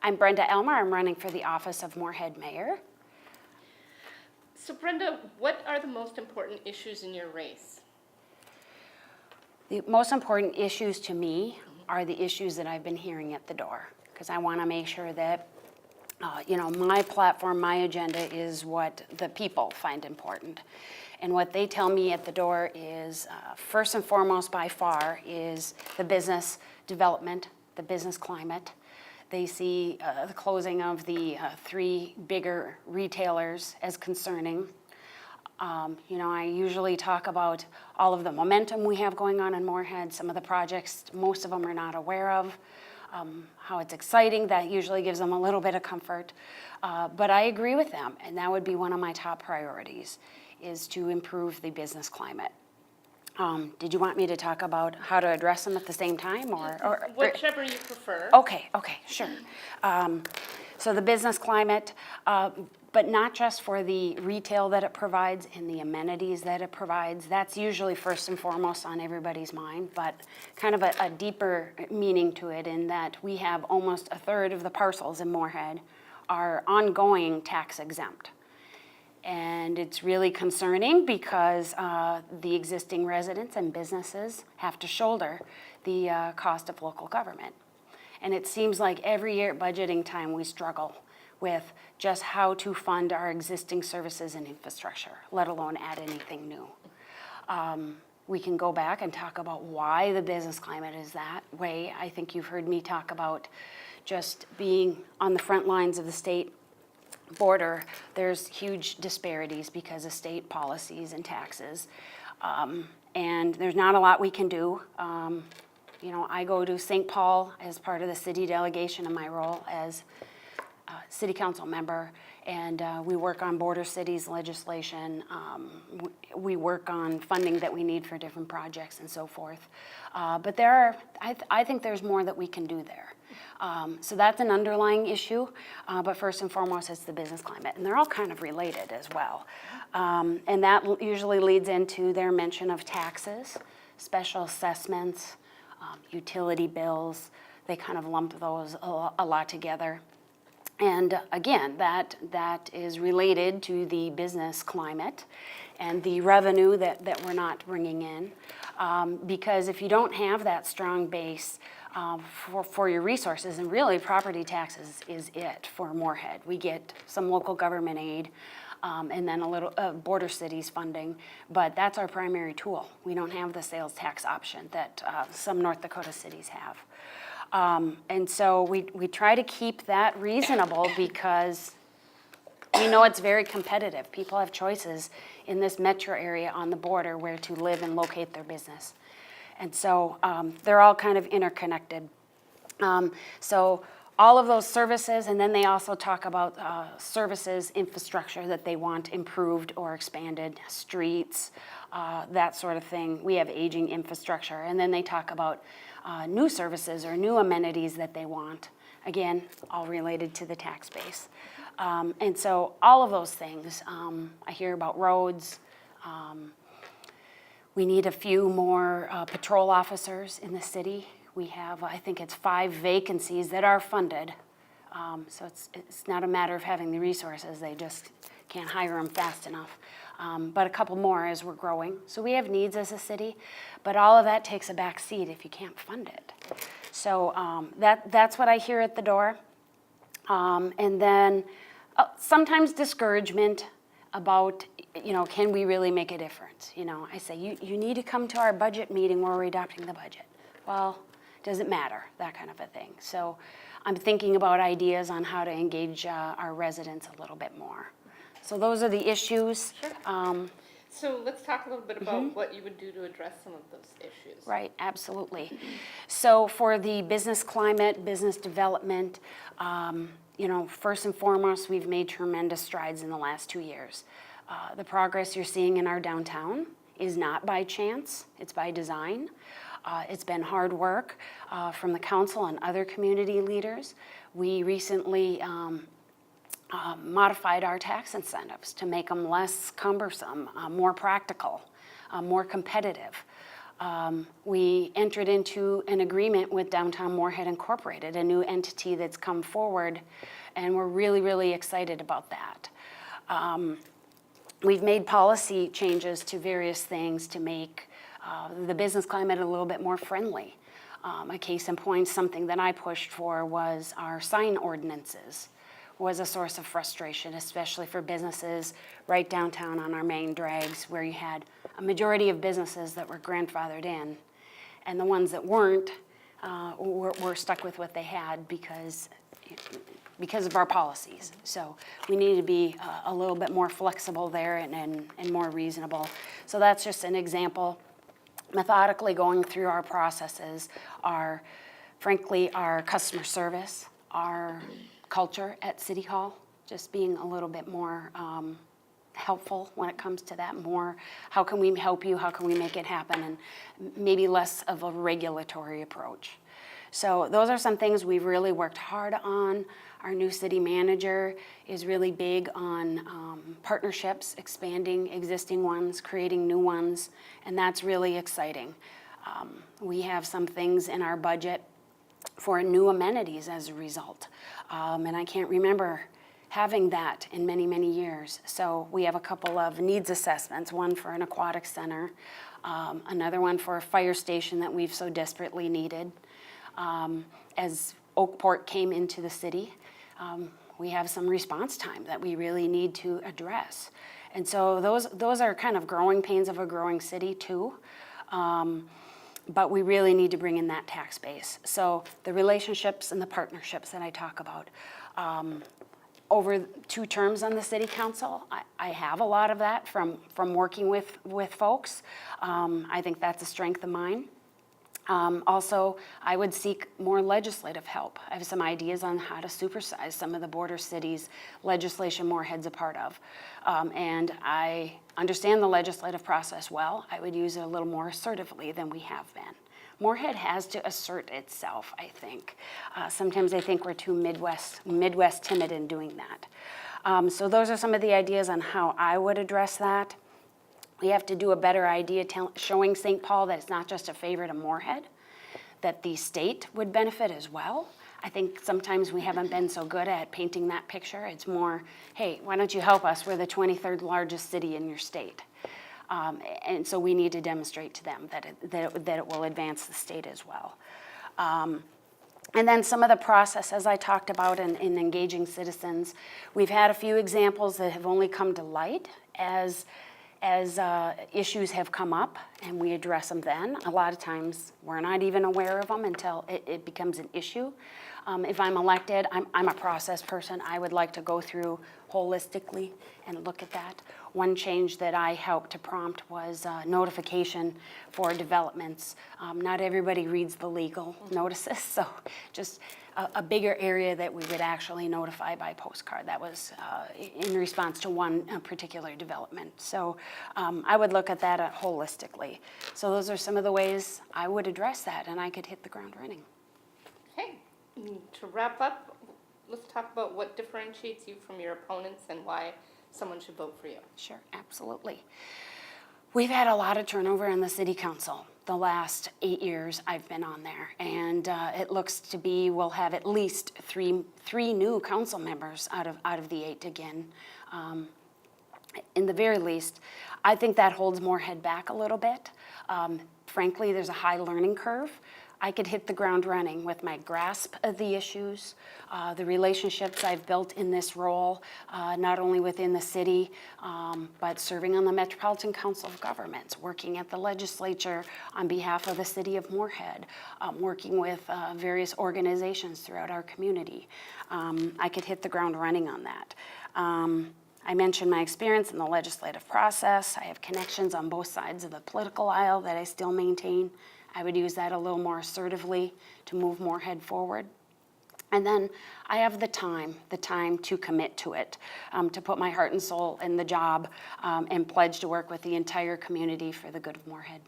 I'm Brenda Elmer. I'm running for the office of Moorhead Mayor. So Brenda, what are the most important issues in your race? The most important issues to me are the issues that I've been hearing at the door, because I want to make sure that my platform, my agenda is what the people find important. And what they tell me at the door is, first and foremost by far, is the business development, the business climate. They see the closing of the 3 bigger retailers as concerning. I usually talk about all of the momentum we have going on in Moorhead, some of the projects most of them are not aware of, how it's exciting. That usually gives them a little bit of comfort. But I agree with them, and that would be one of my top priorities, is to improve the business climate. Did you want me to talk about how to address them at the same time, or whichever you prefer? Okay, sure. So the business climate, but not just for the retail that it provides and the amenities that it provides. That's usually first and foremost on everybody's mind, but kind of a deeper meaning to it, in that we have almost 1/3 of the parcels in Moorhead are ongoing tax exempt. And it's really concerning because the existing residents and businesses have to shoulder the cost of local government. And it seems like every year at budgeting time we struggle with just how to fund our existing services and infrastructure, let alone add anything new. We can go back and talk about why the business climate is that way. I think you've heard me talk about just being on the front lines of the state border. There's huge disparities because of state policies and taxes, and there's not a lot we can do. I go to St. Paul as part of the city delegation in my role as city council member, and we work on border cities legislation. We work on funding that we need for different projects and so forth. But I think there's more that we can do there. So that's an underlying issue, but first and foremost, it's the business climate, and they're all kind of related as well. And that usually leads into their mention of taxes, special assessments, utility bills. They kind of lump those a lot together. And again, that is related to the business climate and the revenue that we're not bringing in. Because if you don't have that strong base for your resources, and really property taxes is it for Moorhead. We get some local government aid and then a little border cities funding, but that's our primary tool. We don't have the sales tax option that some North Dakota cities have. And so we try to keep that reasonable because we know it's very competitive. People have choices in this metro area on the border where to live and locate their business. And so they're all kind of interconnected. So all of those services, and then they also talk about services, infrastructure that they want improved or expanded, streets, that sort of thing. We have aging infrastructure. And then they talk about new services or new amenities that they want. Again, all related to the tax base. And so all of those things, I hear about roads. We need a few more patrol officers in the city. We have, I think it's 5 vacancies that are funded. So it's not a matter of having the resources, they just can't hire them fast enough. But a couple more as we're growing. So we have needs as a city, but all of that takes a back seat if you can't fund it. So that's what I hear at the door. And then sometimes discouragement about, can we really make a difference? I say, you need to come to our budget meeting where we're adopting the budget. Well, does it matter? That kind of a thing. So I'm thinking about ideas on how to engage our residents a little bit more. So those are the issues. Sure. So let's talk a little bit about what you would do to address some of those issues. Right, absolutely. So for the business climate, business development, first and foremost, we've made tremendous strides in the last 2 years. The progress you're seeing in our downtown is not by chance, it's by design. It's been hard work from the council and other community leaders. We recently modified our tax incentives to make them less cumbersome, more practical, more competitive. we entered into an agreement with Downtown Moorhead Incorporated, a new entity that's come forward, and we're really, really excited about that. We've made policy changes to various things to make the business climate a little bit more friendly. A case in point, something that I pushed for was our sign ordinances was a source of frustration, especially for businesses right downtown on our main drags where you had a majority of businesses that were grandfathered in, and the ones that weren't were stuck with what they had because of our policies. So we need to be a little bit more flexible there and more reasonable. So that's just an example. Methodically going through our processes are, frankly, our customer service, our culture at City Hall, just being a little bit more helpful when it comes to that. More, how can we help you? How can we make it happen? And maybe less of a regulatory approach. So those are some things we've really worked hard on. Our new city manager is really big on partnerships, expanding existing ones, creating new ones, and that's really exciting. We have some things in our budget for new amenities as a result. And I can't remember having that in many, many years. So we have a couple of needs assessments, one for an aquatic center, another one for a fire station that we've so desperately needed. As Oakport came into the city, we have some response time that we really need to address. And so those are kind of growing pains of a growing city too. But we really need to bring in that tax base. So the relationships and the partnerships that I talk about. Over 2 terms on the city council, I have a lot of that from working with folks. I think that's a strength of mine. Also, I would seek more legislative help. I have some ideas on how to supersize some of the border cities' legislation Moorhead's a part of. And I understand the legislative process well. I would use it a little more assertively than we have been. Moorhead has to assert itself, I think. Sometimes I think we're too Midwest timid in doing that. So those are some of the ideas on how I would address that. We have to do a better idea showing St. Paul that it's not just a favorite of Moorhead, that the state would benefit as well. I think sometimes we haven't been so good at painting that picture. It's more, hey, why don't you help us? We're the 23rd largest city in your state. And so we need to demonstrate to them that it will advance the state as well. And then some of the process, as I talked about in engaging citizens, we've had a few examples that have only come to light as issues have come up, and we address them then. A lot of times we're not even aware of them until it becomes an issue. If I'm elected, I'm a process person. I would like to go through holistically and look at that. One change that I helped to prompt was notification for developments. Not everybody reads the legal notices, so just a bigger area that we would actually notify by postcard. That was in response to one particular development. So I would look at that holistically. So those are some of the ways I would address that, and I could hit the ground running. Okay, to wrap up, let's talk about what differentiates you from your opponents and why someone should vote for you. Sure, absolutely. We've had a lot of turnover in the city council the last 8 years I've been on there, and it looks to be we'll have at least three new council members out of the 8 again. In the very least, I think that holds Moorhead back a little bit. Frankly, there's a high learning curve. I could hit the ground running with my grasp of the issues, the relationships I've built in this role, not only within the city, but serving on the Metropolitan Council of Governments, working at the legislature on behalf of the city of Moorhead, working with various organizations throughout our community. I could hit the ground running on that. I mentioned my experience in the legislative process. I have connections on both sides of the political aisle that I still maintain. I would use that a little more assertively to move Moorhead forward. And then I have the time to commit to it, to put my heart and soul in the job and pledge to work with the entire community for the good of Moorhead.